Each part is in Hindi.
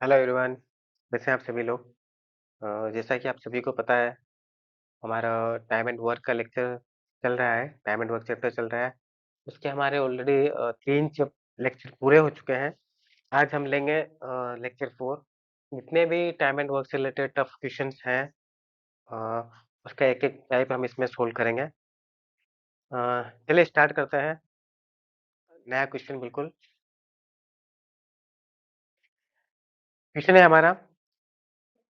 हेलो एवरीवन, कैसे हैं आप सभी लोग? जैसा कि आप सभी को पता है, हमारा टाइम एंड वर्क का लेक्चर चल रहा है, टाइम एंड वर्क चैप्टर चल रहा है। उसके हमारे ऑलरेडी 3 चैप लेक्चर पूरे हो चुके हैं। आज हम लेंगे लेक्चर 4। जितने भी टाइम एंड वर्क से रिलेटेड टफ क्वेश्चंस हैं, अ, उसका एक-एक टाइप हम इसमें सोल्व करेंगे। अ, चलिए स्टार्ट करते हैं, नया क्वेश्चन बिल्कुल। क्वेश्चन है हमारा,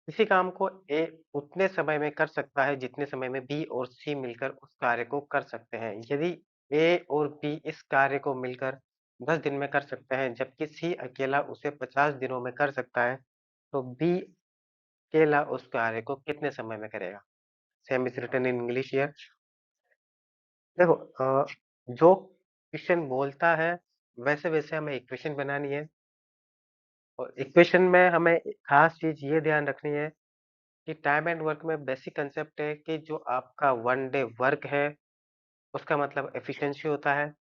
किसी काम को ए उतने समय में कर सकता है जितने समय में बी और सी मिलकर उस कार्य को कर सकते हैं। यदि ए और बी इस कार्य को मिलकर 10 दिन में कर सकते हैं जबकि सी अकेला उसे 50 दिनों में कर सकता है, तो बी अकेला उस कार्य को कितने समय में करेगा? Same is written in English here. देखो, जो क्वेश्चन बोलता है वैसे-वैसे हमें इक्वेशन बनानी है और इक्वेशन में हमें खास चीज़ ये ध्यान रखनी है कि टाइम एंड वर्क में बेसिक कंसेप्ट है कि जो आपका वन डे वर्क है, उसका मतलब एफिशिएंसी होता है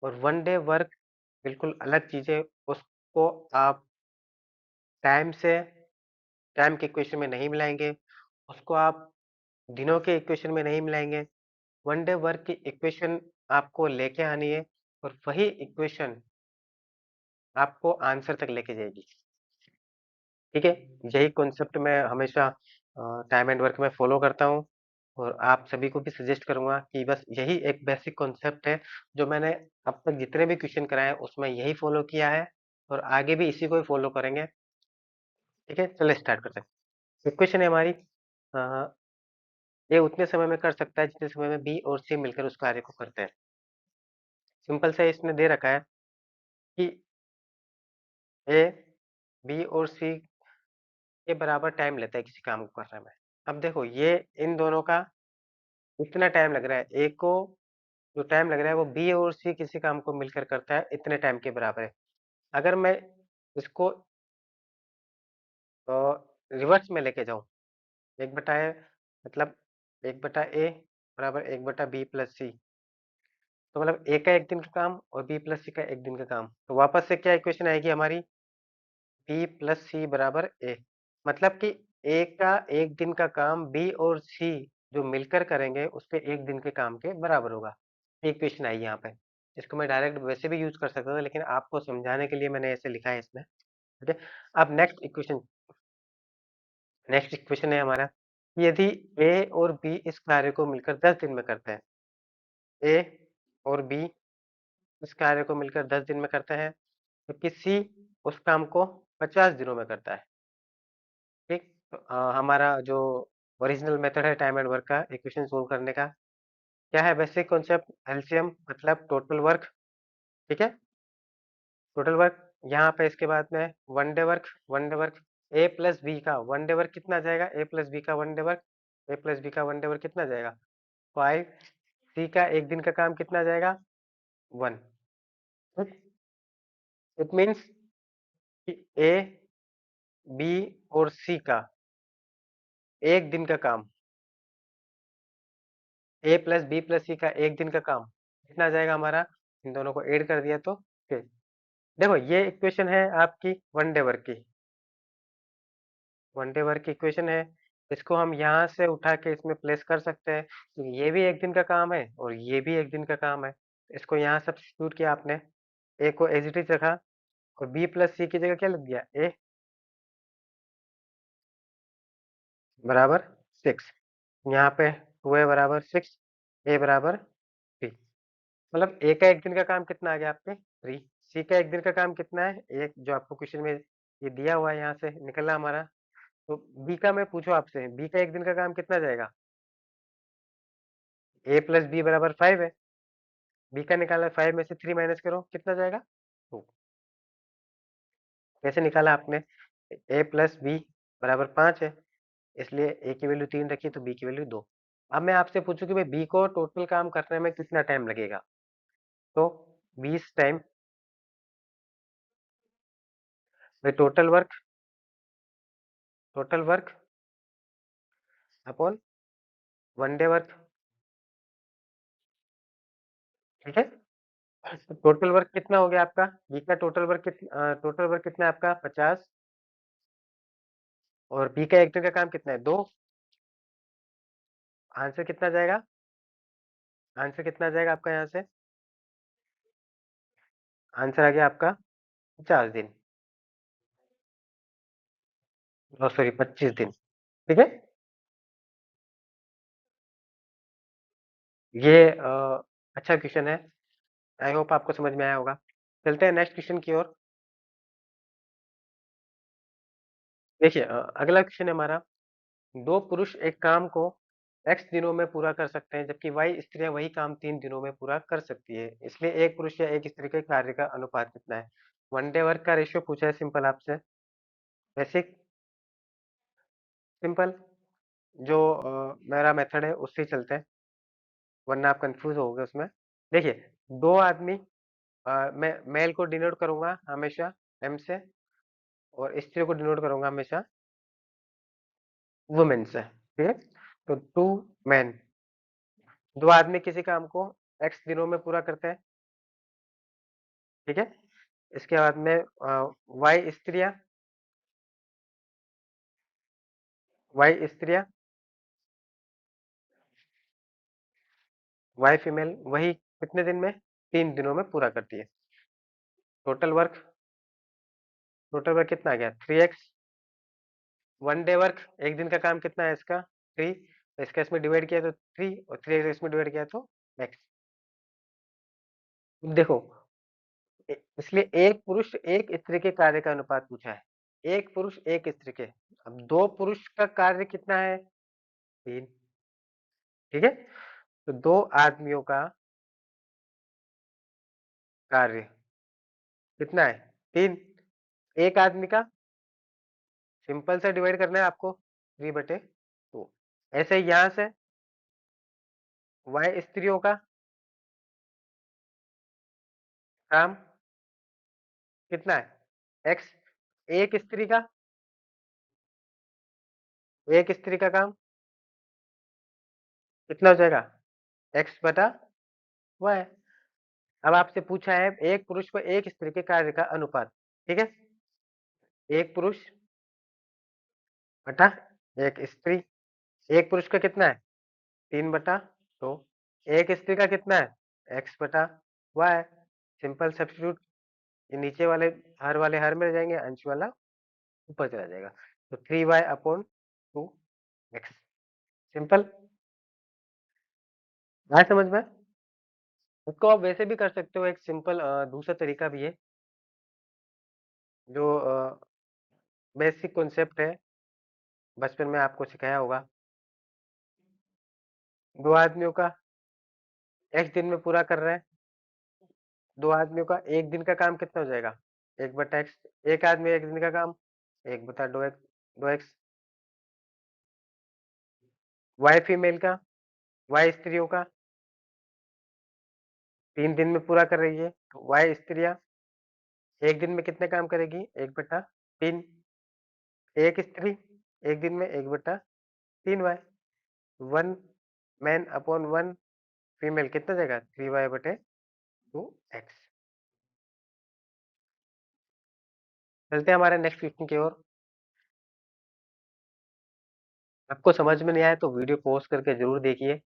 और वन डे वर्क बिल्कुल अलग चीज़ है। उसको आप टाइम से टाइम के इक्वेशन में नहीं मिलाएँगे, उसको आप दिनों के इक्वेशन में नहीं मिलाएँगे। वन डे वर्क की इक्वेशन आपको लेके आनी है और वही इक्वेशन आपको आंसर तक लेके जाएगी। ठीक है? यही कॉन्सेप्ट मैं हमेशा टाइम एंड वर्क में फ़ॉलो करता हूँ और आप सभी को भी सजेस्ट करूँगा कि बस यही एक बेसिक कॉन्सेप्ट है, जो मैंने अब तक जितने भी क्वेश्चन कराए हैं, उसमें यही फ़ॉलो किया है और आगे भी इसी को ही फ़ॉलो करेंगे। ठीक है? चलिए स्टार्ट करते हैं। तो क्वेश्चन है हमारी, ये उतने समय में कर सकता है जितने समय में बी और सी मिलकर उस कार्य को करते हैं। सिंपल सा इसने दे रखा है कि ए, बी और सी के बराबर टाइम लेता है किसी काम को करने में। अब देखो, ये इन दोनों का इतना टाइम लग रहा है, ए को जो टाइम लग रहा है वो बी और सी किसी काम को मिलकर करता है इतने टाइम के बराबर है। अगर मैं इसको रिवर्स में लेके जाऊँ, 1 बटा ए मतलब 1 बटा ए बराबर 1 बटा बी प्लस सी, तो मतलब ए का 1 दिन का काम और बी प्लस सी का 1 दिन का काम। तो वापस से क्या इक्वेशन आएगी हमारी? बी प्लस सी बराबर ए। मतलब कि ए का 1 दिन का काम बी और सी जो मिलकर करेंगे उसके 1 दिन के काम के बराबर होगा। ये इक्वेशन आई यहाँ पे। इसको मैं डायरेक्ट वैसे भी यूज़ कर सकता था लेकिन आपको समझाने के लिए मैंने ऐसे लिखा है इसमें। ठीक है? अब नेक्स्ट इक्वेशन है हमारा, यदि ए और बी इस कार्य को मिलकर 10 दिन में करते हैं। ए और बी इस कार्य को मिलकर 10 दिन में करते हैं, जबकि सी उस काम को 50 दिनों में करता है। ठीक? तो हमारा जो ओरिजिनल मेथड है टाइम एंड वर्क का इक्वेशन सोल्व करने का, क्या है बेसिक कॉन्सेप्ट? एलसीएम मतलब टोटल वर्क। ठीक है? टोटल वर्क, यहाँ पे इसके बाद में वन डे वर्क ए प्लस बी का वन डे वर्क कितना जाएगा? ए प्लस बी का वन डे वर्क, ए प्लस बी का वन डे वर्क कितना जाएगा? 5। सी का 1 दिन का काम कितना जाएगा? 1। इट मीन्स कि ए, बी और सी का 1 दिन का काम, ए प्लस बी प्लस सी का 1 दिन का काम कितना जाएगा हमारा? इन दोनों को ऐड कर दिया तो फिर देखो, ये इक्वेशन है आपकी वन डे वर्क की। वन डे वर्क की इक्वेशन है, इसको हम यहाँ से उठा के इसमें प्लेस कर सकते हैं क्योंकि ये भी 1 दिन का काम है और ये भी 1 दिन का काम है। इसको यहाँ सब्स्टिट्यूट किया आपने, ए को एज़ इट इज़ रखा और बी प्लस सी की जगह क्या लिख दिया? ए बराबर 6, यहाँ पे 2 ए बराबर 6, ए बराबर 3। मतलब ए का 1 दिन का काम कितना आ गया आपके? 3। सी का 1 दिन का काम कितना है? 1, जो आपको क्वेश्चन में ये दिया हुआ है, यहाँ से निकला हमारा। तो बी का मैं पूछूँ आपसे, बी का 1 दिन का काम कितना जाएगा? ए प्लस बी बराबर 5 है। बी का निकाला है, 5 में से 3 माइनस करो, कितना जाएगा? 2। कैसे निकाला आपने? ए प्लस बी बराबर 5 है, इसलिए ए की वैल्यू 3 रखी तो बी की वैल्यू 2। अब मैं आपसे पूछूं कि भाई बी को टोटल काम करने में कितना टाइम लगेगा? तो 20 time total work upon one day work. ठीक है? तो टोटल वर्क कितना हो गया आपका? बी का टोटल वर्क कितना है आपका? 50 और बी का 1 दिन का काम कितना है? 2। आंसर कितना जाएगा? आंसर कितना जाएगा आपका यहाँ से? आंसर आ गया आपका 50 दिन। ओह सॉरी 25 दिन। ठीक है? ये अच्छा क्वेश्चन है। आई होप आपको समझ में आया होगा। चलते हैं नेक्स्ट क्वेश्चन की ओर। देखिए अगला क्वेश्चन है हमारा, 2 पुरुष एक काम को एक्स दिनों में पूरा कर सकते हैं, जबकि वाई स्त्रियां वही काम 3 दिनों में पूरा कर सकती है। इसलिए एक पुरुष या एक स्त्री के कार्य का अनुपात कितना है? वन डे वर्क का रेशियो पूछा है सिंपल आपसे। बेसिक सिंपल जो मेरा मेथड है उससे ही चलते हैं, वरना आप कंफ्यूज होगे उसमें। देखिए 2 आदमी, मैं मेल को डिनोट करूंगा हमेशा एम से, और स्त्री को डिनोट करूंगा हमेशा वुमेन से। ठीक है? तो 2 मैन, 2 आदमी किसी काम को एक्स दिनों में पूरा करते हैं। ठीक है? इसके बाद में वाई स्त्रियां, वाई स्त्रियां, वाई फीमेल वही कितने दिन में? 3 दिनों में पूरा करती है। टोटल वर्क, टोटल वर्क कितना आ गया? 3x। वन डे वर्क, एक दिन का काम कितना है इसका? 3। इसका इसमें डिवाइड किया तो 3, और 3 इसमें डिवाइड किया तो x। देखो इसलिए एक पुरुष एक स्त्री के कार्य का अनुपात पूछा है। एक पुरुष एक स्त्री के, अब 2 पुरुष का कार्य कितना है? 3। ठीक है? तो 2 आदमियों का कार्य कितना है? 3। एक आदमी का सिंपल से डिवाइड करना है आपको 3/2। ऐसे ही यहां से वाई स्त्रियों का काम कितना है? x। एक स्त्री का, एक स्त्री का काम कितना हो जाएगा? x/y। अब आपसे पूछा है एक पुरुष व एक स्त्री के कार्य का अनुपात। ठीक है? एक पुरुष बटा एक स्त्री। एक पुरुष का कितना है? 3/2। एक स्त्री का कितना है? x/y। सिंपल सब्स्टिट्यूट, ये नीचे वाले हर में रह जाएंगे, अंश वाला ऊपर चला जाएगा। तो 3y/2x। सिंपल। आया समझ में? इसको आप वैसे भी कर सकते हो, एक सिंपल दूसरा तरीका भी है जो बेसिक कॉन्सेप्ट है, बचपन में आपको सिखाया होगा। 2 आदमियों का x दिन में पूरा कर रहे हैं, 2 आदमियों का 1 दिन का काम कितना हो जाएगा? 1/x। एक आदमी 1 दिन का काम 1/2x। y फीमेल का, y स्त्रियों का 3 दिन में पूरा कर रही है, तो y स्त्रियां 1 दिन में कितने काम करेगी? 1/3। एक स्त्री 1 दिन में 1/3y। 1 मैन अपॉन 1 फीमेल कितना जाएगा? 3y/2x। चलते हैं हमारे नेक्स्ट क्वेश्चन की ओर। आपको समझ में नहीं आया तो वीडियो पॉज करके जरूर देखिए,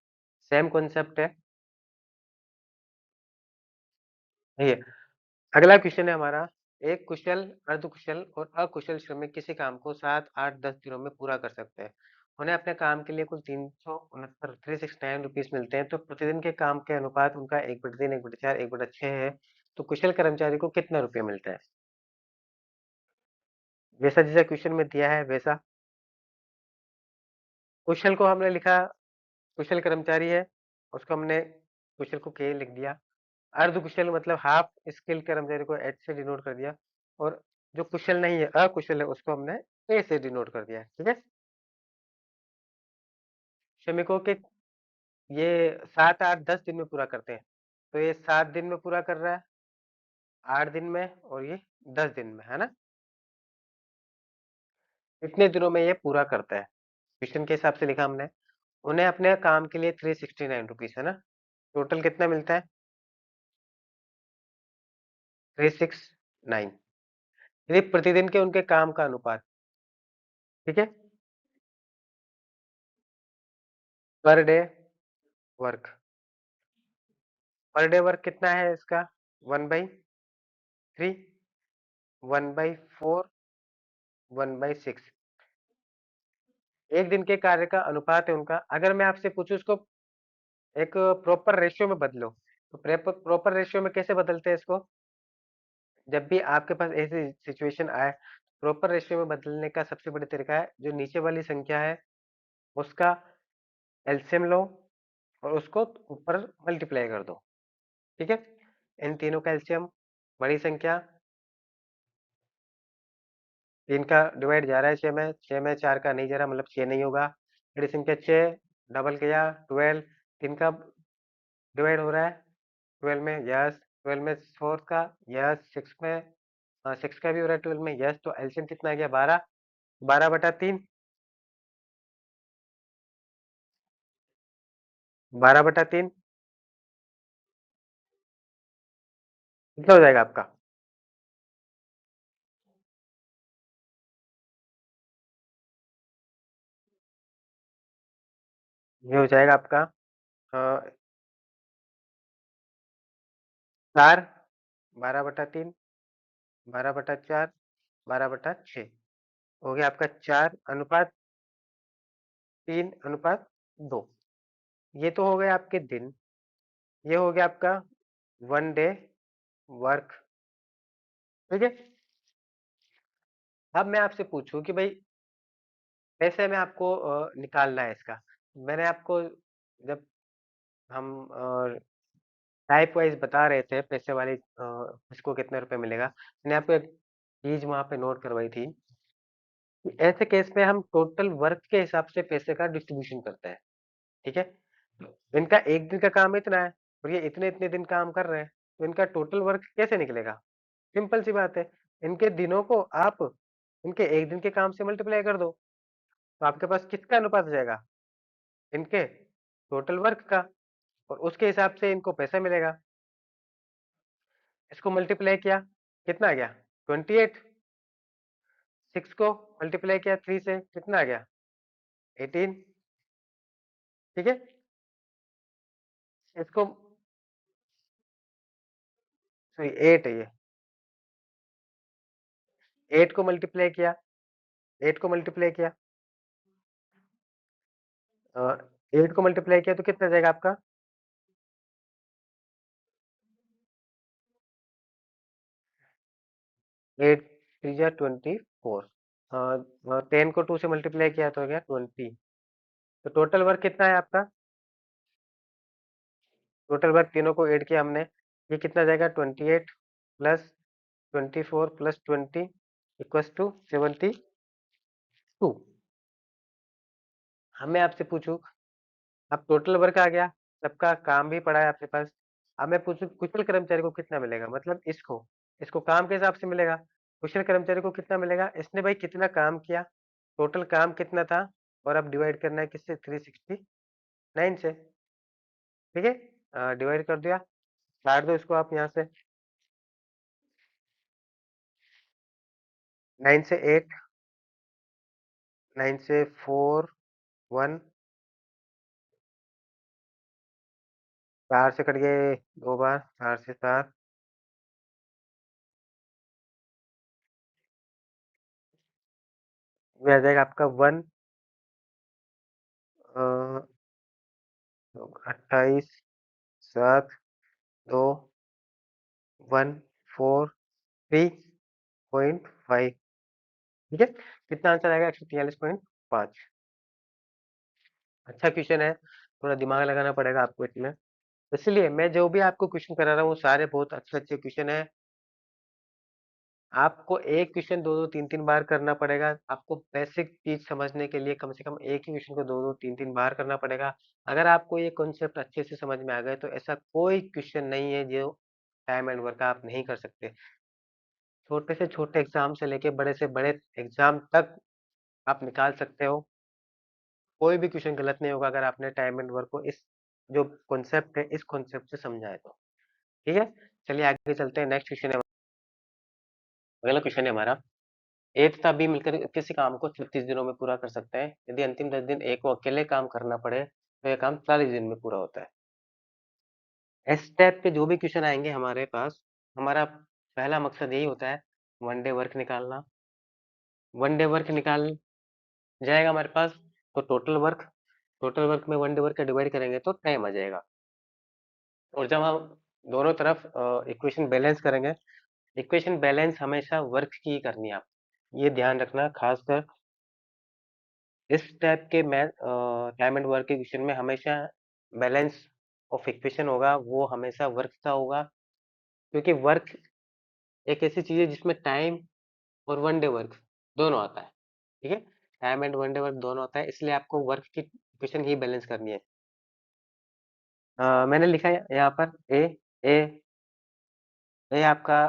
सेम कॉन्सेप्ट है। ये अगला क्वेश्चन है हमारा, एक कुशल, अर्धकुशल और अकुशल श्रमिक किसी काम को 7, 8, 10 दिनों में पूरा कर सकते हैं। उन्हें अपने काम के लिए कुल 369 ₹369 मिलते हैं, तो प्रतिदिन के काम के अनुपात उनका 1/3, 1/4, 1/6 है। तो कुशल कर्मचारी को कितना रुपया मिलता है? जैसा जैसा क्वेश्चन में दिया है वैसा। कुशल को हमने लिखा, कुशल कर्मचारी है, उसको हमने कुशल को के लिख दिया। अर्धकुशल मतलब हाफ स्किल कर्मचारी को एच से डिनोट कर दिया, और जो कुशल नहीं है, अकुशल है, उसको हमने ए से डिनोट कर दिया। ठीक है? श्रमिकों के ये 7, 8, 10 दिन में पूरा करते हैं, तो ये 7 दिन में पूरा कर रहा है, 8 दिन में, और ये 10 दिन में, है ना? कितने दिनों में ये पूरा करता है? क्वेश्चन के हिसाब से लिखा हमने, उन्हें अपने काम के लिए ₹369, है ना? टोटल कितना मिलता है? 369। यदि प्रतिदिन के उनके काम का अनुपात, ठीक है? Per day work, per day work कितना है इसका? 1/3, 1/4, 1/6। एक दिन के कार्य का अनुपात है उनका। अगर मैं आपसे पूछूं इसको एक प्रॉपर रेशियो में बदलो, तो प्रॉपर रेशियो में कैसे बदलते हैं इसको? जब भी आपके पास ऐसी सिचुएशन आए, प्रॉपर रेशियो में बदलने का सबसे बड़ा तरीका है, जो नीचे वाली संख्या है उसका एलसीएम लो और उसको ऊपर मल्टीप्लाई कर दो। ठीक है? इन तीनों का एलसीएम, बड़ी संख्या 3 का डिवाइड जा रहा है 6 में, 6 में 4 का नहीं जा रहा, मतलब 6 नहीं होगा। बड़ी संख्या 6 डबल किया 12, 3 का डिवाइड हो रहा है 12 में, यस। 12 में 4 का, यस। 6 में 6 का भी हो रहा है 12 में, यस। तो एलसीएम कितना आ गया? 12, 12/3, 12/3 कितना हो जाएगा आपका? ये हो जाएगा आपका 4, 12/3, 12/4, 12/6 हो गया आपका 4:3:2। ये तो हो गए आपके दिन। ये हो गया आपका 1 डे वर्क। ठीक है? अब मैं आपसे पूछूं कि भाई पैसे में आपको निकालना है इसका। मैंने आपको जब हम टाइप वाइज बता रहे थे पैसे वाली इसको कितने रुपए मिलेगा, मैंने आपको एक चीज वहां पे नोट करवाई थी कि ऐसे केस में हम टोटल वर्क के हिसाब से पैसे का डिस्ट्रीब्यूशन करते हैं। ठीक है? इनका एक दिन का काम इतना है और ये इतने इतने दिन काम कर रहे हैं, तो इनका टोटल वर्क कैसे निकलेगा? सिंपल सी बात है, इनके दिनों को आप इनके एक दिन के काम से मल्टीप्लाई कर दो, तो आपके पास किसका अनुपात आ जाएगा? इनके टोटल वर्क का, और उसके हिसाब से इनको पैसा मिलेगा। इसको मल्टीप्लाई किया, कितना आ गया? 28। 6 को मल्टीप्लाई किया 3 से, कितना आ गया? 18। ठीक है? इसको सॉरी 8 है ये, 8 को मल्टीप्लाई किया, 8 को मल्टीप्लाई किया, 8 को मल्टीप्लाई किया तो कितना आ जाएगा आपका? 8 3 जा 24। 10 को 2 से मल्टीप्लाई किया तो हो गया 20। तो टोटल वर्क कितना है आपका? टोटल वर्क तीनों को ऐड किया हमने, ये कितना जाएगा? 28 प्लस 24 प्लस 20 इक्वल्स टू 72। अब मैं आपसे पूछूं, अब टोटल वर्क आ गया, सबका काम भी पड़ा है आपके पास। अब मैं पूछूं कुशल कर्मचारी को कितना मिलेगा, मतलब इसको इसको काम के हिसाब से मिलेगा। कुशल कर्मचारी को कितना मिलेगा? इसने भाई कितना काम किया, टोटल काम कितना था, और अब डिवाइड करना है किससे? 369 से। ठीक है? डिवाइड कर दिया, काट दो इसको आप यहाँ से। 9 से 8, 9 से 4, 1, 4 से कट गए 2 बार, 4 से 7, ये आ जाएगा आपका 1, 28, 7, 2, 143.5। ठीक है? कितना आंसर आएगा? 143.5। अच्छा क्वेश्चन है, थोड़ा दिमाग लगाना पड़ेगा आपको इसमें। इसलिए मैं जो भी आपको क्वेश्चन करा रहा हूँ वो सारे बहुत अच्छे अच्छे क्वेश्चन है। आपको एक क्वेश्चन दो दो तीन तीन बार करना पड़ेगा। आपको बेसिक चीज समझने के लिए कम से कम एक ही क्वेश्चन को दो दो तीन तीन बार करना पड़ेगा। अगर आपको ये कॉन्सेप्ट अच्छे से समझ में आ गए तो ऐसा कोई क्वेश्चन नहीं है जो टाइम एंड वर्क आप नहीं कर सकते। छोटे से छोटे एग्जाम से लेके बड़े से बड़े एग्जाम तक आप निकाल सकते हो। कोई भी क्वेश्चन गलत नहीं होगा अगर आपने टाइम एंड वर्क को इस जो कॉन्सेप्ट है इस कॉन्सेप्ट से समझा है तो। ठीक है? चलिए आगे चलते हैं। नेक्स्ट क्वेश्चन है, अगला क्वेश्चन है हमारा। ए तथा बी मिलकर किसी काम को 36 दिनों में पूरा कर सकते हैं। यदि अंतिम 10 दिन ए को अकेले काम करना पड़े तो यह काम 40 दिन में पूरा होता है। इस टाइप के जो भी क्वेश्चन आएंगे हमारे पास, हमारा पहला मकसद यही होता है, वन डे वर्क निकालना। वन डे वर्क निकाल जाएगा हमारे पास तो टोटल वर्क में वन डे वर्क का डिवाइड करेंगे तो टाइम आ जाएगा। और जब हम दोनों तरफ इक्वेशन बैलेंस करेंगे, इक्वेशन बैलेंस हमेशा वर्क की ही करनी है। आप ये ध्यान रखना, खासकर इस टाइप के मैथ टाइम एंड वर्क के क्वेश्चन में हमेशा बैलेंस ऑफ इक्वेशन होगा, वो हमेशा वर्क का होगा, क्योंकि वर्क एक ऐसी चीज है जिसमें टाइम और वन डे वर्क दोनों आता है। ठीक है, time and one day work दोनों आता है, इसलिए आपको वर्क की इक्वेशन ही बैलेंस करनी है। मैंने लिखा है यहाँ पर ए ए आपका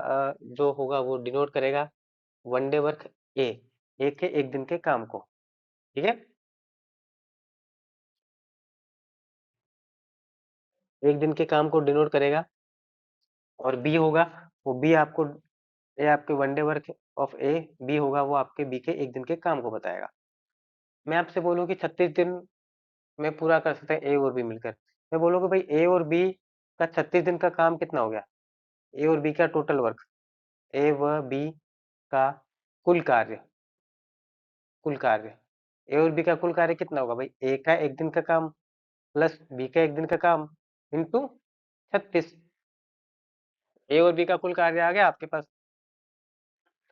जो होगा वो डिनोट करेगा वन डे वर्क ए, एक दिन के काम को। ठीक है, एक दिन के काम को डिनोट करेगा। और बी होगा, वो बी आपको, ए आपके one day work of A, B होगा वो आपके बी के एक दिन के काम को बताएगा। मैं आपसे बोलूँ कि 36 दिन में पूरा कर सकते हैं ए और बी मिलकर, मैं बोलूँ कि भाई ए और बी का 36 दिन का काम कितना हो गया, ए और बी का टोटल वर्क, ए व बी का कुल कार्य, ए और बी का कुल कार्य कितना होगा भाई, ए का एक दिन का काम प्लस बी का एक दिन का काम इंटू 36, ए और बी का कुल कार्य आ गया आपके पास।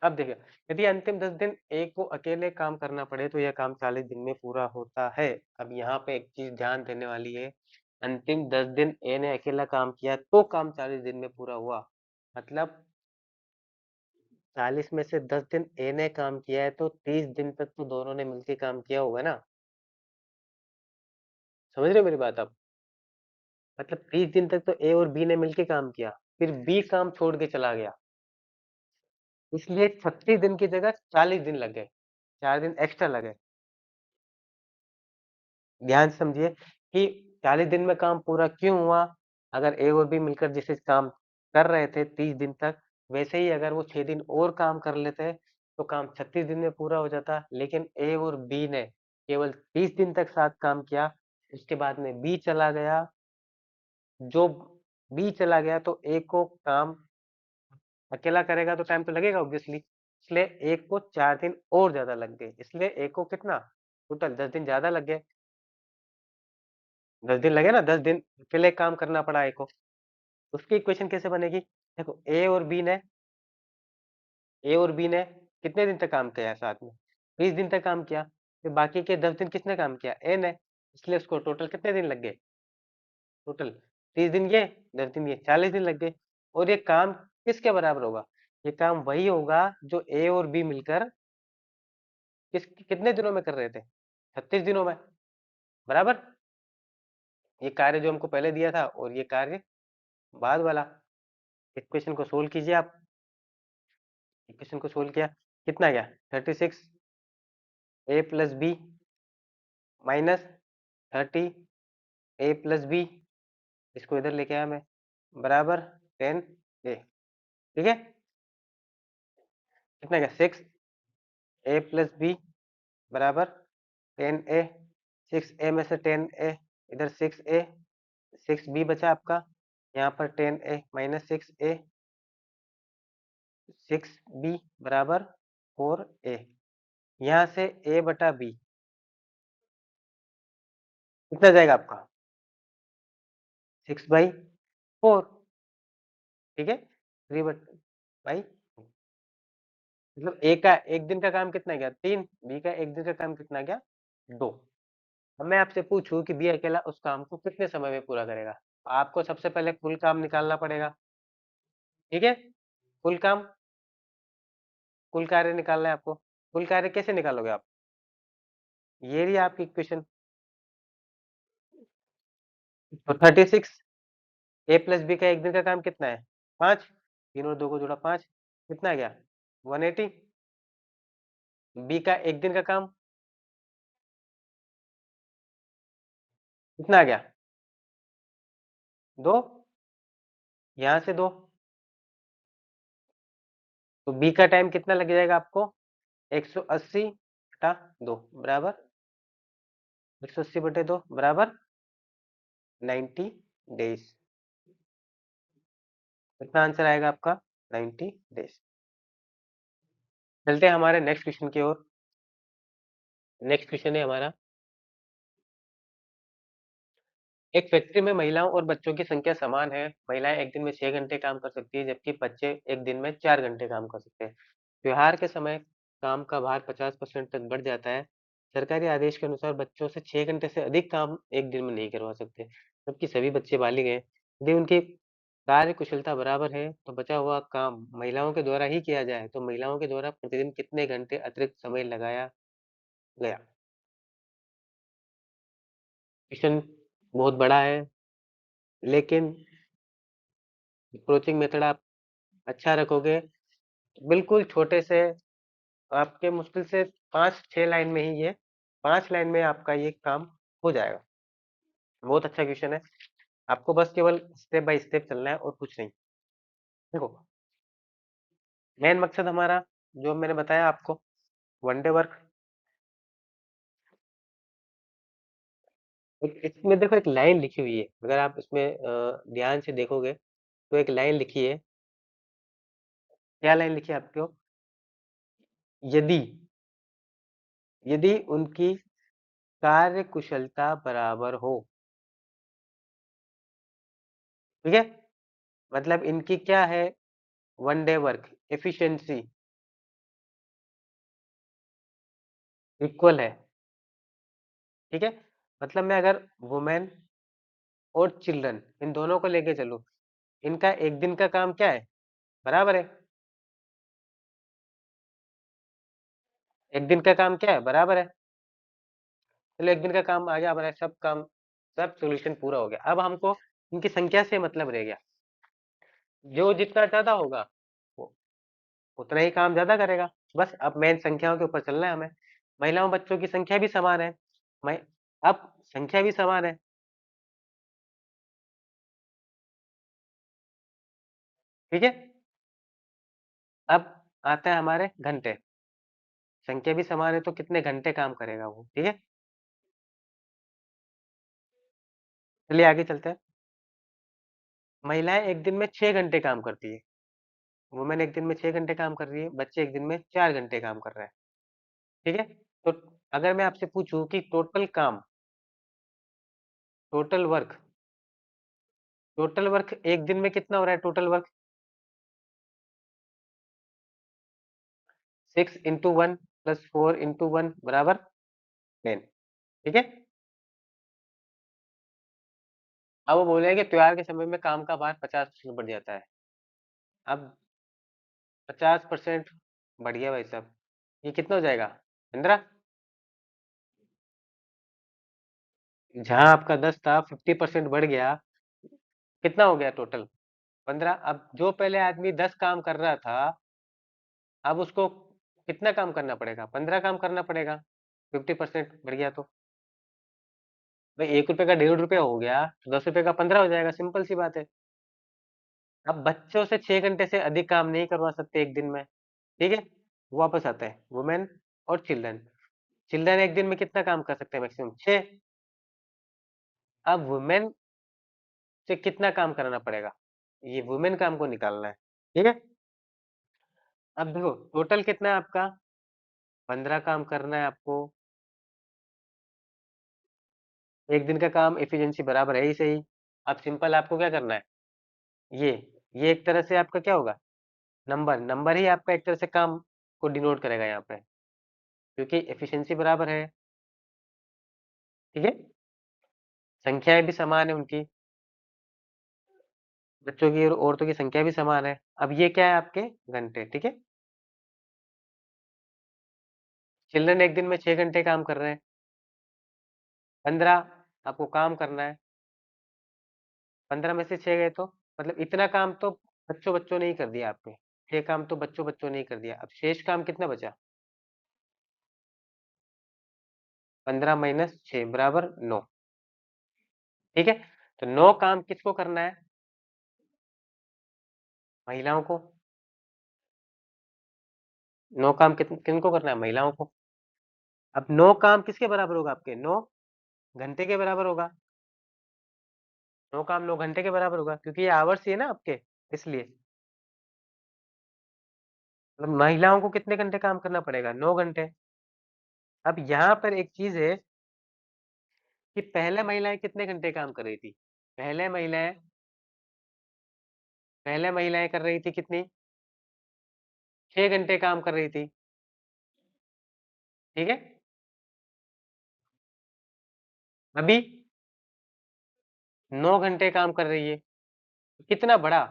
अब देखिए, यदि अंतिम 10 दिन ए को अकेले काम करना पड़े तो यह काम 40 दिन में पूरा होता है। अब यहाँ पे एक चीज ध्यान देने वाली है, अंतिम 10 दिन ए ने अकेला काम किया तो काम 40 दिन में पूरा हुआ, मतलब 40 में से 10 दिन ए ने काम किया है तो 30 दिन तक तो दोनों ने मिलकर काम किया होगा ना। समझ रहे हो मेरी बात आप, मतलब 30 दिन तक तो ए और बी ने मिलकर काम किया, फिर बी काम छोड़ के चला गया, इसलिए 36 दिन की जगह 40 दिन लग गए, 4 दिन एक्स्ट्रा लगे। ध्यान से समझिए कि 40 दिन में काम पूरा क्यों हुआ। अगर ए और बी मिलकर जैसे काम कर रहे थे 30 दिन तक, वैसे ही अगर वो 6 दिन और काम कर लेते तो काम 36 दिन में पूरा हो जाता, लेकिन ए और बी ने केवल 30 दिन तक साथ काम किया, उसके बाद में बी चला गया। जो बी चला गया तो ए को काम अकेला करेगा तो टाइम तो लगेगा ऑब्वियसली, इसलिए ए को 4 दिन और ज्यादा लग गए, इसलिए ए को कितना टोटल 10 दिन ज्यादा लग गए। 10 दिन लगे ना, 10 दिन अकेले काम करना पड़ा ए को। उसकी इक्वेशन कैसे बनेगी, देखो ए और बी ने कितने दिन तक काम किया है साथ में, 20 दिन तक काम किया, फिर बाकी के 10 दिन किसने काम किया, ए ने, इसलिए उसको टोटल कितने दिन लग गए, टोटल 30 दिन ये, 10 दिन ये, 40 दिन लग गए। और ये काम किसके बराबर होगा, ये काम वही होगा जो ए और बी मिलकर कितने दिनों में कर रहे थे, 36 दिनों में, बराबर। ये कार्य जो हमको पहले दिया था और ये कार्य बाद वाला। इक्वेशन को सोल्व कीजिए आप, इक्वेशन को सोल्व किया कितना गया, 36 ए प्लस बी माइनस 30 ए प्लस बी, इसको इधर लेके आया मैं, बराबर 10 ए। ठीक है, कितना गया 6 ए प्लस बी बराबर 10 ए, 6 ए में से 10 ए इधर 6 ए, 6 बी बचा आपका, यहाँ पर 10 ए माइनस 6 ए, 6 बी बराबर 4 ए। यहाँ से ए बटा बी कितना जाएगा आपका 6/4। ठीक है, 3/, मतलब ए का एक दिन का काम कितना गया 3, बी का एक दिन का काम कितना गया 2। अब मैं आपसे पूछूं कि बी अकेला उस काम को कितने समय में पूरा करेगा, आपको सबसे पहले कुल काम निकालना पड़ेगा। ठीक है, कुल काम, कुल कार्य निकालना है आपको। कुल कार्य कैसे निकालोगे आप, ये रही आपकी इक्वेशन। तो 36 ए प्लस बी का एक दिन का काम कितना है 5, 3 और 2 को जोड़ा 5, कितना आ गया 180। बी का एक दिन का काम कितना आ गया 2, यहाँ से 2, तो बी का टाइम कितना लग जाएगा आपको 180 बटा 2 बराबर 180 बटे 2 बराबर 90 डेज। कितना आंसर आएगा आपका? 90 डेज। चलते हैं हमारे नेक्स्ट क्वेश्चन की ओर। नेक्स्ट क्वेश्चन है हमारा, एक फैक्ट्री में महिलाओं और बच्चों की संख्या समान है। महिलाएं एक दिन में 6 घंटे काम कर सकती है, जबकि बच्चे एक दिन में 4 घंटे काम कर सकते हैं। त्योहार के समय काम का भार 50% तक बढ़ जाता है। सरकारी आदेश के अनुसार बच्चों से 6 घंटे से अधिक काम एक दिन में नहीं करवा सकते, जबकि सभी बच्चे बालिग हैं। यदि उनकी कार्य कुशलता बराबर है तो बचा हुआ काम महिलाओं के द्वारा ही किया जाए तो महिलाओं के द्वारा प्रतिदिन कितने घंटे अतिरिक्त समय लगाया गया? क्वेश्चन बहुत बड़ा है, लेकिन अप्रोचिंग मेथड आप अच्छा रखोगे, बिल्कुल छोटे से, आपके मुश्किल से 5-6 लाइन में ही ये 5 लाइन में आपका ये काम हो जाएगा। बहुत अच्छा क्वेश्चन है। आपको बस केवल स्टेप बाय स्टेप चलना है और कुछ नहीं। देखो, मेन मकसद हमारा जो मैंने बताया आपको, वनडे वर्क। इसमें देखो एक लाइन लिखी हुई है, अगर आप इसमें ध्यान से देखोगे तो एक लाइन लिखी है। क्या लाइन लिखी है आपको? यदि यदि उनकी कार्य कुशलता बराबर हो, ठीक है, मतलब इनकी क्या है, one day work efficiency equal है, ठीक है। मतलब मैं अगर वुमेन और चिल्ड्रन इन दोनों को लेके चलूं, इनका एक दिन का काम क्या है, बराबर है। एक दिन का काम क्या है, बराबर है। चलो एक दिन का काम आ गया, हमारा सब काम, सब सोल्यूशन पूरा हो गया। अब हमको इनकी संख्या से मतलब रह गया। जो जितना ज्यादा होगा वो उतना ही काम ज्यादा करेगा। बस अब मेन संख्याओं के ऊपर चलना है हमें। महिलाओं बच्चों की संख्या भी समान है। मैं अब संख्या भी समान है, ठीक है। अब आता है हमारे घंटे। संख्या भी समान है तो कितने घंटे काम करेगा वो, ठीक है। चलिए आगे चलते हैं। महिलाएं एक दिन में 6 घंटे काम करती है। वुमेन एक दिन में 6 घंटे काम कर रही है, बच्चे एक दिन में 4 घंटे काम कर रहे हैं, ठीक है। तो अगर मैं आपसे पूछूं कि टोटल काम, टोटल वर्क, टोटल वर्क एक दिन में कितना हो रहा है, टोटल वर्क 6 × 1 + 4 × 1 बराबर 10, ठीक है। अब वो बोले कि त्योहार के समय में काम का भार 50% बढ़ जाता है। अब 50% बढ़ गया भाई साहब, ये कितना हो जाएगा, 15। जहां आपका 10 था 50% बढ़ गया, कितना हो गया टोटल, 15। अब जो पहले आदमी 10 काम कर रहा था, अब उसको कितना काम करना पड़ेगा, 15 काम करना पड़ेगा। 50% बढ़ गया तो भाई 1 रुपए का 1.5 रुपया हो गया तो 10 रुपए का 15 हो जाएगा, सिंपल सी बात है। अब बच्चों से 6 घंटे से अधिक काम नहीं करवा सकते एक दिन में, ठीक है। वापस आते हैं वुमेन और चिल्ड्रन। चिल्ड्रन एक दिन में कितना काम कर सकते हैं, मैक्सिमम 6। अब वुमेन से कितना काम कराना पड़ेगा, ये वुमेन का हमको निकालना है, ठीक है। अब देखो टोटल कितना है आपका, 15 काम करना है आपको। एक दिन का काम एफिशिएंसी बराबर है ही सही। अब सिंपल आपको क्या करना है, ये ये एक तरह से आपका क्या होगा, नंबर, नंबर ही आपका एक तरह से काम को डिनोट करेगा यहाँ पे, क्योंकि एफिशिएंसी बराबर है, ठीक है। संख्याएं भी समान है उनकी, बच्चों की और औरतों की संख्या भी समान है। अब ये क्या है, आपके घंटे, ठीक है। चिल्ड्रन एक दिन में 6 घंटे काम कर रहे हैं, 15 आपको काम करना है, 15 में से 6 गए तो मतलब इतना काम तो बच्चों बच्चों ने ही कर दिया आपके, 6 काम तो बच्चों बच्चों ने ही कर दिया। अब शेष काम कितना बचा, 15 - 6 बराबर 9, ठीक है। तो 9 काम किसको करना है, महिलाओं को, 9 काम किनको करना है? महिलाओं को। अब 9 काम किसके बराबर होगा आपके? 9 घंटे के बराबर होगा। 9 काम 9 घंटे के बराबर होगा, क्योंकि ये आवर्स ही है ना आपके, इसलिए। मतलब महिलाओं को कितने घंटे काम करना पड़ेगा? 9 घंटे। अब यहाँ पर एक चीज है कि पहले महिलाएं कितने घंटे काम कर रही थी? पहले महिलाएं पहले महिलाएं कर रही थी कितनी? 6 घंटे काम कर रही थी। ठीक है। अभी 9 घंटे काम कर रही है। कितना बड़ा?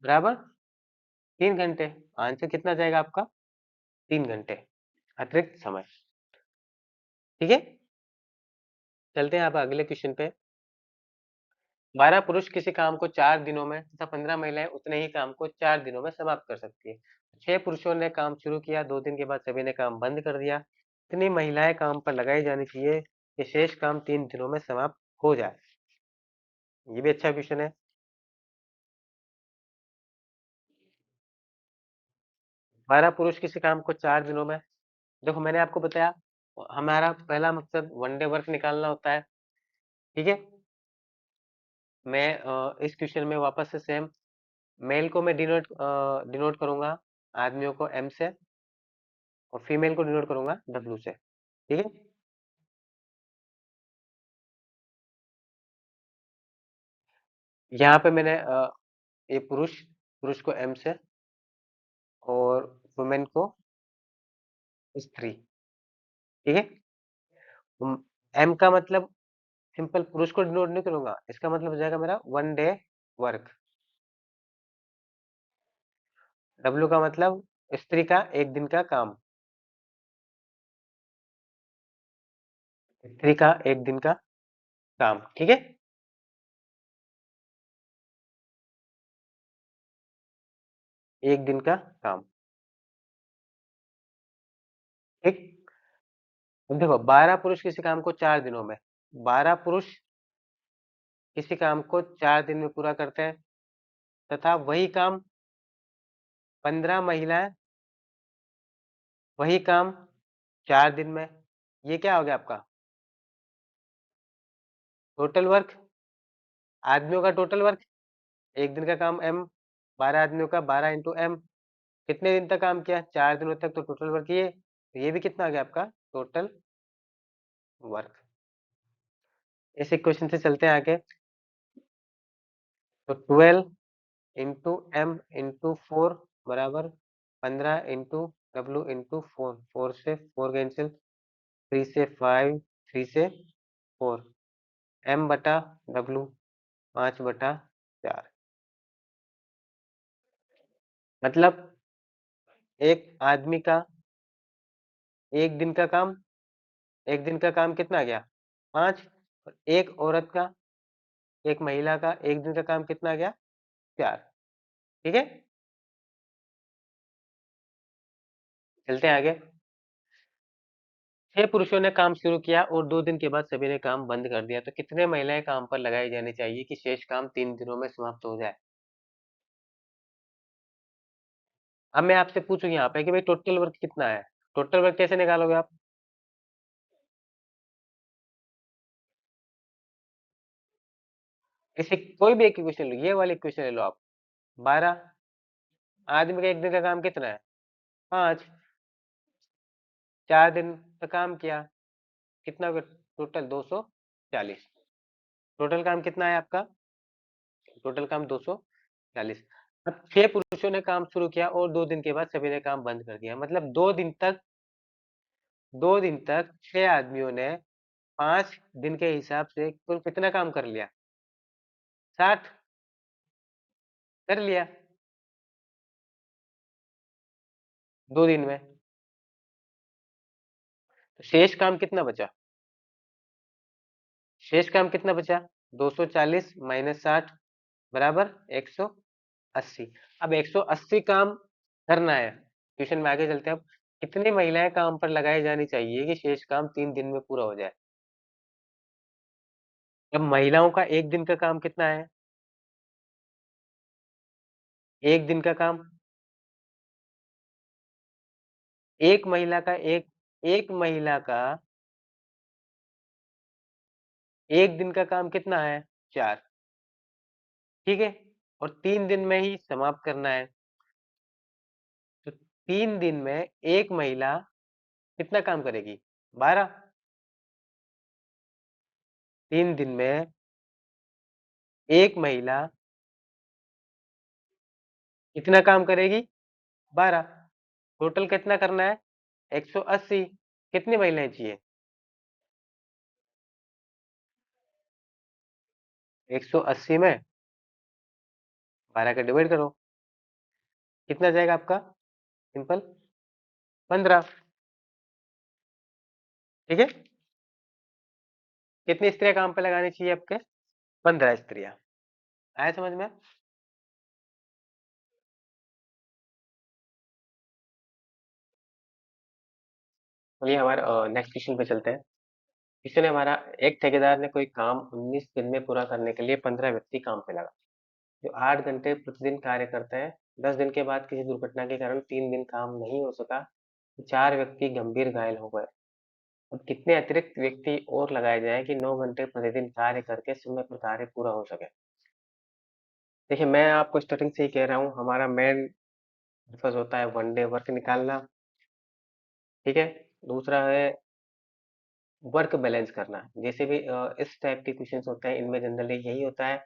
बराबर 3 घंटे। आंसर कितना जाएगा आपका? 3 घंटे अतिरिक्त समय। ठीक है। चलते हैं आप अगले क्वेश्चन पे। 12 पुरुष किसी काम को 4 दिनों में तथा 15 महिलाएं उतने ही काम को 4 दिनों में समाप्त कर सकती है। 6 पुरुषों ने काम शुरू किया, 2 दिन के बाद सभी ने काम बंद कर दिया। इतनी महिलाएं काम पर लगाई जानी चाहिए कि शेष काम 3 दिनों में समाप्त हो जाए। ये भी अच्छा क्वेश्चन है। 12 पुरुष किसी काम को 4 दिनों में, देखो मैंने आपको बताया हमारा पहला मकसद वन डे वर्क निकालना होता है। ठीक है। मैं इस क्वेश्चन में वापस से सेम, मेल को मैं डिनोट करूंगा आदमियों को एम से, और फीमेल को डिनोट करूंगा डब्ल्यू से। ठीक है। यहाँ पे मैंने ये पुरुष पुरुष को एम से और वुमेन को स्त्री। ठीक है। एम का मतलब सिंपल पुरुष को डिनोट नहीं करूंगा, इसका मतलब हो जाएगा मेरा वन डे वर्क। डब्ल्यू का मतलब स्त्री का एक दिन का काम। स्त्री का एक दिन का काम। ठीक है। एक दिन का काम। ठीक। अब देखो 12 पुरुष किसी काम को 4 दिनों में, 12 पुरुष किसी काम को 4 दिन में पूरा करते हैं, तथा वही काम 15 महिलाएं वही काम 4 दिन में। ये क्या हो गया आपका? टोटल वर्क, आदमियों का टोटल वर्क। एक दिन का काम एम, 12 आदमियों का 12 इंटू एम। कितने दिन तक काम किया? 4 दिनों तक, तो टोटल वर्क ये, तो ये भी कितना आ गया आपका? Total work. इस इक्वेशन से चलते हैं आगे। तो 12 इंटू एम इंटू 4 बराबर 15 इंटू डब्ल्यू इंटू 4। 4 से 4 कैंसिल, 3 से 5, 3 से 4, एम बटा डब्ल्यू 5/4। मतलब एक आदमी का एक दिन का काम, एक दिन का काम कितना आ गया? 5। और एक औरत का, एक महिला का एक दिन का काम कितना आ गया? 4। ठीक है। चलते हैं आगे। 6 पुरुषों ने काम शुरू किया और 2 दिन के बाद सभी ने काम बंद कर दिया, तो कितने महिलाएं काम पर लगाई जानी चाहिए कि शेष काम 3 दिनों में समाप्त हो जाए? अब मैं आपसे पूछूं यहाँ पे कि भाई टोटल वर्क कितना है? टोटल वर्क कैसे निकालोगे आप? इसे कोई भी एक इक्वेशन लो, ये वाली इक्वेशन ले लो आप। 12 आदमी का एक दिन का काम कितना है? 5। 4 दिन का काम किया, कितना हो गया? टोटल 240। टोटल काम कितना है आपका? टोटल काम 240। अब 6 पुरुषों ने काम शुरू किया और 2 दिन के बाद सभी ने काम बंद कर दिया, मतलब 2 दिन तक 6 आदमियों ने 5 दिन के हिसाब से कुल कितना काम कर लिया? 60 कर लिया 2 दिन में। तो शेष काम कितना बचा? शेष काम कितना बचा? 240 माइनस 60 बराबर 180। अब 180 काम करना है। ट्यूशन में आगे चलते हैं। अब कितनी महिलाएं काम पर लगाई जानी चाहिए कि शेष काम 3 दिन में पूरा हो जाए? अब महिलाओं का एक दिन का काम कितना है? एक दिन का काम एक महिला का एक एक महिला का एक दिन का काम कितना है? 4, ठीक है? और 3 दिन में ही समाप्त करना है। तो 3 दिन में एक महिला कितना काम करेगी? 12। 3 दिन में एक महिला कितना काम करेगी? 12। टोटल कितना करना है? 180। कितनी महिलाएं चाहिए? 180 में 12 का डिवाइड करो, कितना जाएगा आपका? सिंपल 15। ठीक है? कितनी स्त्रियां काम पे लगानी चाहिए आपके? 15 स्त्रियां। आया समझ में? चलिए हमारे नेक्स्ट क्वेश्चन पे चलते हैं। क्वेश्चन है हमारा, एक ठेकेदार ने कोई काम 19 दिन में पूरा करने के लिए 15 व्यक्ति काम पे लगा, जो 8 घंटे प्रतिदिन कार्य करते हैं। 10 दिन के बाद किसी दुर्घटना के कारण 3 दिन काम नहीं हो सका, 4 व्यक्ति गंभीर घायल हो गए। अब कितने अतिरिक्त व्यक्ति और लगाए जाएं कि 9 घंटे प्रतिदिन कार्य करके समय पर कार्य पूरा हो सके? देखिए, मैं आपको स्टार्टिंग से ही कह रहा हूँ, हमारा मेन पर्पज होता है वन डे वर्क निकालना, ठीक है? दूसरा है वर्क बैलेंस करना। जैसे भी इस टाइप के क्वेश्चंस होते हैं, इनमें जनरली यही होता है।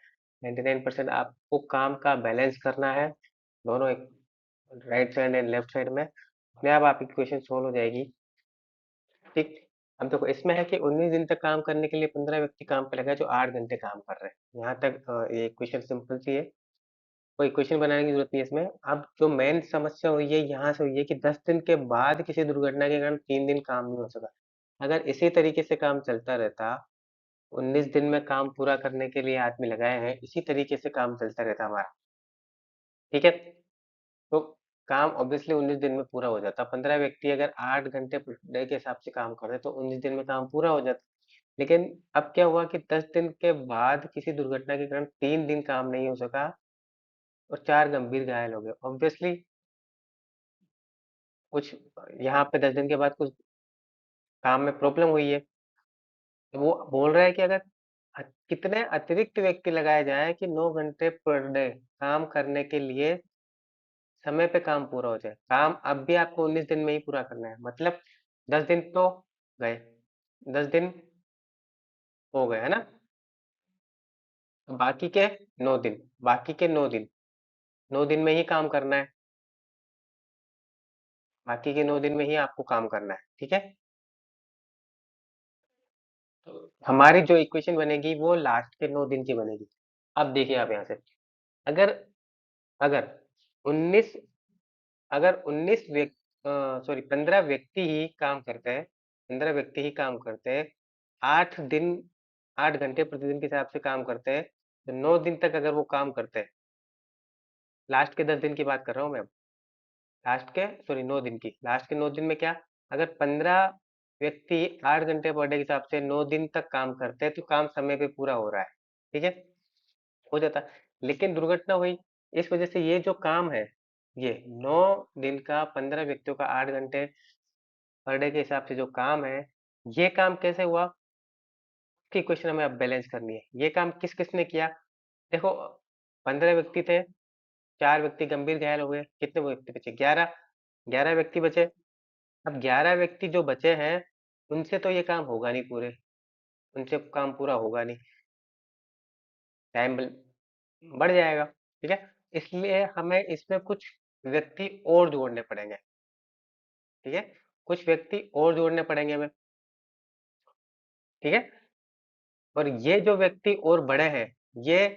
99% आपको काम का बैलेंस करना है, दोनों एक right side and left side में, अपने आप आपकी क्वेश्चन सोल्व हो जाएगी। ठीक। अब देखो, इसमें है कि 19 दिन तक काम करने के लिए 15 व्यक्ति काम पे लगा, जो 8 घंटे काम कर रहे हैं। यहाँ तक ये क्वेश्चन सिंपल सी है, कोई क्वेश्चन बनाने की जरूरत नहीं है इसमें। अब जो मेन समस्या हुई है यहाँ से हुई है कि 10 दिन के बाद किसी दुर्घटना के कारण 3 दिन काम नहीं हो सका। अगर इसी तरीके से काम चलता रहता, 19 दिन में काम पूरा करने के लिए आदमी लगाए हैं, इसी तरीके से काम चलता रहता हमारा, ठीक है? तो काम ऑब्वियसली 19 दिन में पूरा हो जाता। 15 व्यक्ति अगर 8 घंटे पर डे के हिसाब से काम कर रहे तो 19 दिन में काम पूरा हो जाता। लेकिन अब क्या हुआ कि 10 दिन के बाद किसी दुर्घटना के कारण 3 दिन काम नहीं हो सका और 4 गंभीर घायल हो गए। ऑब्वियसली कुछ यहाँ पे 10 दिन के बाद कुछ काम में प्रॉब्लम हुई है। तो वो बोल रहा है कि अगर कितने अतिरिक्त व्यक्ति लगाए जाएं कि 9 घंटे पर डे काम करने के लिए समय पे काम पूरा हो जाए। काम अब भी आपको 19 दिन में ही पूरा करना है, मतलब 10 दिन तो गए, 10 दिन हो गए, है ना? तो बाकी के 9 दिन, बाकी के 9 दिन, 9 दिन में ही काम करना है। बाकी के 9 दिन में ही आपको काम करना है, ठीक है? तो हमारी जो इक्वेशन बनेगी वो लास्ट के 9 दिन की बनेगी। अब देखिए आप यहाँ से, अगर अगर 19 अगर 19 व्यक्ति, सॉरी 15 व्यक्ति ही काम करते हैं, 15 व्यक्ति ही काम करते हैं, 8 दिन, 8 घंटे प्रतिदिन के हिसाब से काम करते हैं, तो 9 दिन तक अगर वो काम करते हैं, लास्ट के 10 दिन की बात कर रहा हूँ मैं अब, लास्ट के सॉरी 9 दिन की, लास्ट के 9 दिन में क्या, अगर 15 व्यक्ति 8 घंटे पर डे के हिसाब से 9 दिन तक काम करते हैं तो काम समय पे पूरा हो रहा है, ठीक है? हो जाता। लेकिन दुर्घटना हुई, इस वजह से ये जो काम है, ये 9 दिन का 15 व्यक्तियों का 8 घंटे पर डे के हिसाब से जो काम है, ये काम कैसे हुआ, की क्वेश्चन हमें अब बैलेंस करनी है। ये काम किस किसने किया? देखो, 15 व्यक्ति थे, 4 व्यक्ति गंभीर घायल हो गए, कितने व्यक्ति बचे? 11। 11 व्यक्ति बचे। अब 11 व्यक्ति जो बचे हैं, उनसे तो ये काम होगा नहीं पूरे, उनसे काम पूरा होगा नहीं, टाइम बढ़ जाएगा, ठीक है? इसलिए हमें इसमें कुछ व्यक्ति और जोड़ने पड़ेंगे, ठीक है? कुछ व्यक्ति और जोड़ने पड़ेंगे हमें, ठीक है? और ये जो व्यक्ति और बड़े हैं, ये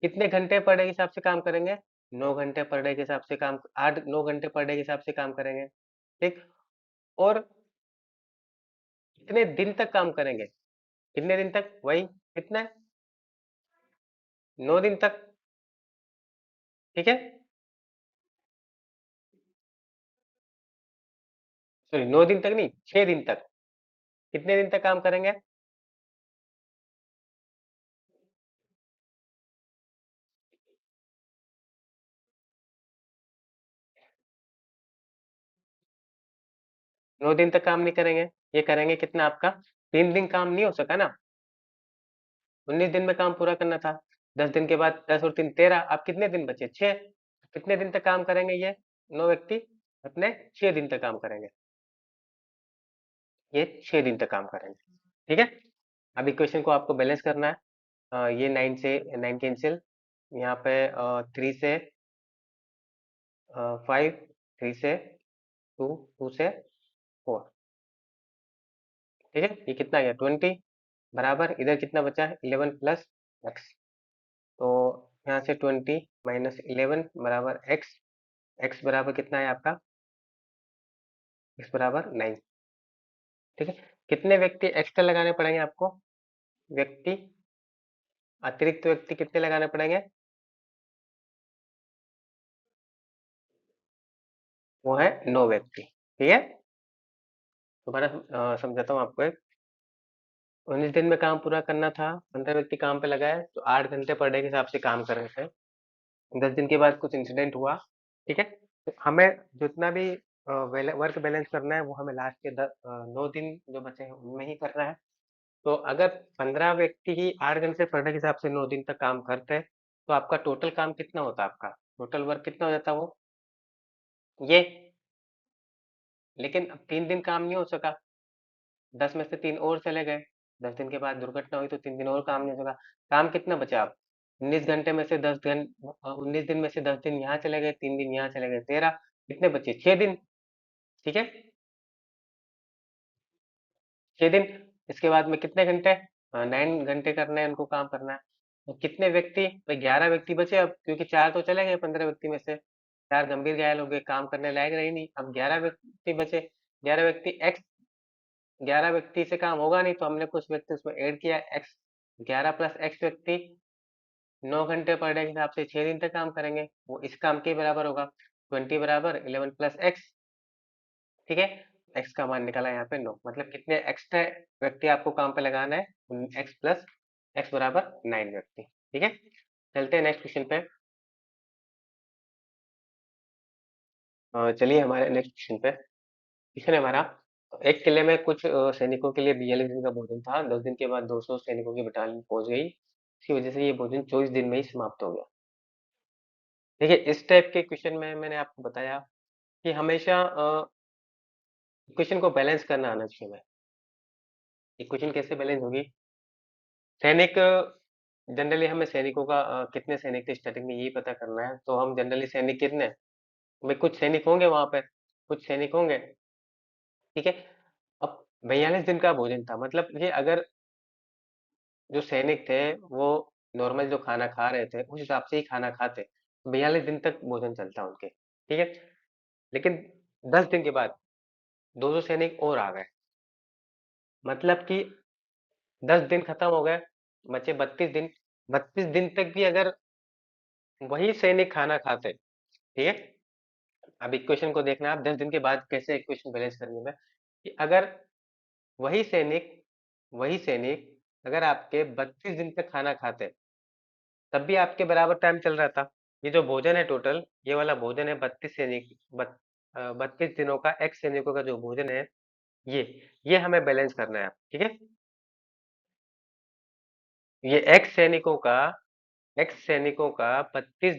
कितने घंटे पर डे के हिसाब से काम करेंगे? 9 घंटे पर डे के हिसाब से काम, 8-9 घंटे पर डे के हिसाब से काम करेंगे, ठीक? और कितने दिन तक काम करेंगे? कितने दिन तक? वही कितना? 9 दिन तक, ठीक है? सॉरी 9 दिन तक नहीं, 6 दिन तक। कितने दिन तक काम करेंगे? 9 दिन तक काम नहीं करेंगे, ये करेंगे कितना आपका 3 दिन काम नहीं हो सका ना, 19 दिन में काम पूरा करना था। 10 दिन के बाद 10 और 3 13, अब कितने दिन बचे 6। कितने दिन तक काम करेंगे ये 9 व्यक्ति, अपने 6 दिन तक काम करेंगे, ये 6 दिन तक काम करेंगे। ठीक है, अब इक्वेशन को आपको बैलेंस करना है। ये 9 से 9 कैंसिल, यहाँ पे 3 से 5, 3 से 2, 2 से 4। ठीक है, ये कितना गया 20, बराबर इधर कितना बचा है 11 प्लस एक्स। तो यहाँ से 20 माइनस 11 बराबर एक्स। एक्स बराबर कितना है आपका, एक्स बराबर 9। ठीक है, कितने व्यक्ति एक्स्ट्रा लगाने पड़ेंगे आपको, व्यक्ति अतिरिक्त व्यक्ति कितने लगाने पड़ेंगे, वो है 9 व्यक्ति। ठीक है, दोबारा समझाता हूँ आपको। 19 दिन में काम पूरा करना था, 15 व्यक्ति काम पे लगाए, तो 8 घंटे पर डे के हिसाब से काम कर रहे थे। 10 दिन के बाद कुछ इंसिडेंट हुआ। ठीक है, तो हमें जितना भी वर्क बैलेंस करना है वो हमें लास्ट के 9 दिन जो बचे हैं उनमें ही करना है। तो अगर 15 व्यक्ति ही 8 घंटे पर डे के हिसाब से 9 दिन तक काम करते हैं, तो आपका टोटल काम कितना होता है, आपका टोटल वर्क कितना हो जाता है वो ये। लेकिन अब 3 दिन काम नहीं हो सका, 10 में से 3 और चले गए, 10 दिन के बाद दुर्घटना हुई तो 3 दिन और काम नहीं हो सका। काम कितना बचा आप, 19 घंटे में से 19 दिन में से 10 दिन यहाँ चले गए, 3 दिन यहाँ चले गए, 13, कितने बचे 6 दिन। ठीक है, 6 दिन। इसके बाद में कितने घंटे, 9 घंटे करने हैं उनको, काम करना है। तो कितने व्यक्ति, भाई 11 व्यक्ति बचे अब, क्योंकि 4 तो चले गए 15 व्यक्ति में से, 4 गंभीर घायल हो गए, काम करने लायक रहे नहीं, अब 11 व्यक्ति बचे। 11 व्यक्ति एक्स, 11 व्यक्ति से काम होगा नहीं, तो हमने कुछ व्यक्ति उसमें ऐड किया, एक्स 11 प्लस एक्स व्यक्ति 9 घंटे पर डे के हिसाब से 6 दिन तक काम करेंगे, वो इस काम के बराबर होगा, 20 बराबर 11 प्लस एक्स। ठीक है, एक्स का मान निकाला यहाँ पे 9, मतलब कितने एक्स्ट्रा व्यक्ति आपको काम पे लगाना है, एक्स प्लस एक्स बराबर 9 व्यक्ति। ठीक है, चलते हैं नेक्स्ट क्वेश्चन पे। चलिए हमारे नेक्स्ट क्वेश्चन पे, क्वेश्चन है हमारा, एक किले में कुछ सैनिकों के लिए 42 दिन का भोजन था, 10 दिन के बाद 200 सैनिकों की बटालियन पहुंच गई, इसकी वजह से ये भोजन 24 दिन में ही समाप्त हो गया। देखिए, इस टाइप के क्वेश्चन में मैंने आपको बताया कि हमेशा इक्वेशन को बैलेंस करना आना चाहिए हमें। इक्वेशन कैसे बैलेंस होगी, सैनिक, जनरली हमें सैनिकों का कितने सैनिक थे स्टार्टिंग में यही पता करना है, तो हम जनरली सैनिक कितने, भाई कुछ सैनिक होंगे वहां पे, कुछ सैनिक होंगे। ठीक है, अब 42 दिन का भोजन था, मतलब ये अगर जो सैनिक थे वो नॉर्मल जो खाना खा रहे थे उस हिसाब से ही खाना खाते, 42 दिन तक भोजन चलता उनके। ठीक है, लेकिन 10 दिन के बाद 200 सैनिक और आ गए, मतलब कि 10 दिन खत्म हो गए, बचे 32 दिन। 32 दिन तक भी अगर वही सैनिक खाना खाते, ठीक है, अब इक्वेशन को देखना आप 10 दिन के बाद कैसे इक्वेशन बैलेंस करनी है, कि अगर वही सैनिक वही सैनिक अगर आपके 32 दिन तक खाना खाते, तब भी आपके बराबर टाइम चल रहा था। ये जो भोजन है टोटल, ये वाला भोजन है 32 सैनिक 32 दिनों का, एक्स सैनिकों का जो भोजन है, ये हमें बैलेंस करना है। ठीक है, ये एक्स सैनिकों का 32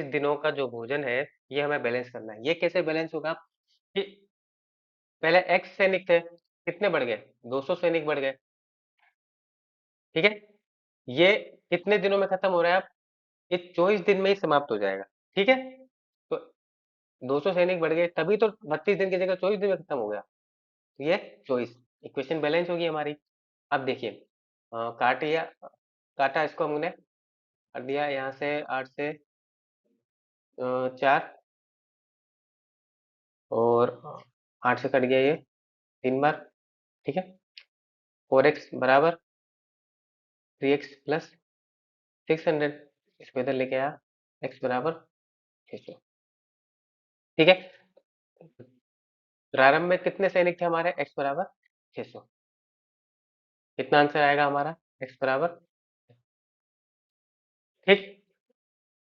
दिनों का जो भोजन है, ये हमें बैलेंस करना है। ये कैसे बैलेंस होगा कि पहले एक्स सैनिक थे, कितने बढ़ गए 200 सैनिक बढ़ गए। ठीक है, ये कितने दिनों में खत्म हो रहा है, अब ये 24 दिन में ही समाप्त हो जाएगा। ठीक है, तो 200 सैनिक बढ़ गए, तभी तो 32 दिन की जगह 24 दिन में खत्म हो गया, तो ये 24, इक्वेशन बैलेंस होगी हमारी। अब देखिए, काटा इसको हमने, कर दिया यहाँ से 8 से 4, और 8 से कट गया ये 3 बार। ठीक है, 4x बराबर 3x प्लस 600, इसको इधर लेके आया, x बराबर 600। ठीक है, प्रारंभ में कितने सैनिक थे हमारे, x बराबर 600, कितना आंसर आएगा हमारा, x बराबर। ठीक,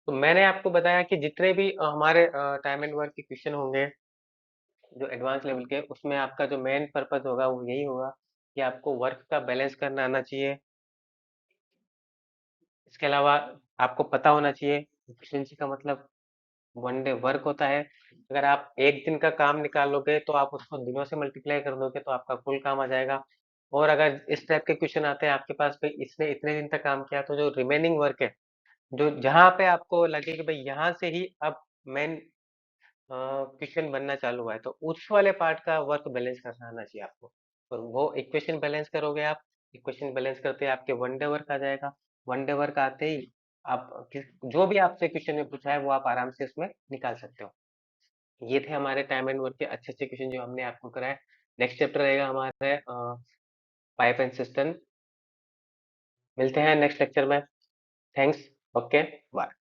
तो मैंने आपको बताया कि जितने भी हमारे टाइम एंड वर्क के क्वेश्चन होंगे, जो एडवांस लेवल के उसमें आपका जो मेन पर्पस होगा वो यही होगा कि आपको वर्क का बैलेंस करना आना चाहिए। इसके अलावा आपको पता होना चाहिए एफिशिएंसी का मतलब वन डे वर्क होता है। अगर आप एक दिन का काम निकालोगे तो आप उसको दिनों से मल्टीप्लाई कर दोगे तो आपका फुल काम आ जाएगा। और अगर इस टाइप के क्वेश्चन आते हैं आपके पास भाई इसने इतने दिन तक काम किया तो जो रिमेनिंग वर्क है, जो जहाँ पे आपको लगे कि भाई यहाँ से ही अब मेन क्वेश्चन बनना चालू हुआ है तो उस वाले पार्ट का वर्क बैलेंस करना आना चाहिए आपको। और वो इक्वेशन बैलेंस करोगे आप, इक्वेशन बैलेंस करते आपके वन डे वर्क आ जाएगा। वन डे वर्क आते ही आप जो भी आपसे क्वेश्चन में पूछा है वो आप आराम से इसमें निकाल सकते हो। ये थे हमारे टाइम एंड वर्क के अच्छे अच्छे क्वेश्चन जो हमने आपको कराए। नेक्स्ट चैप्टर रहेगा हमारे पाइप एंड सिस्टम। मिलते हैं नेक्स्ट लेक्चर में। थैंक्स। ओके। बाय।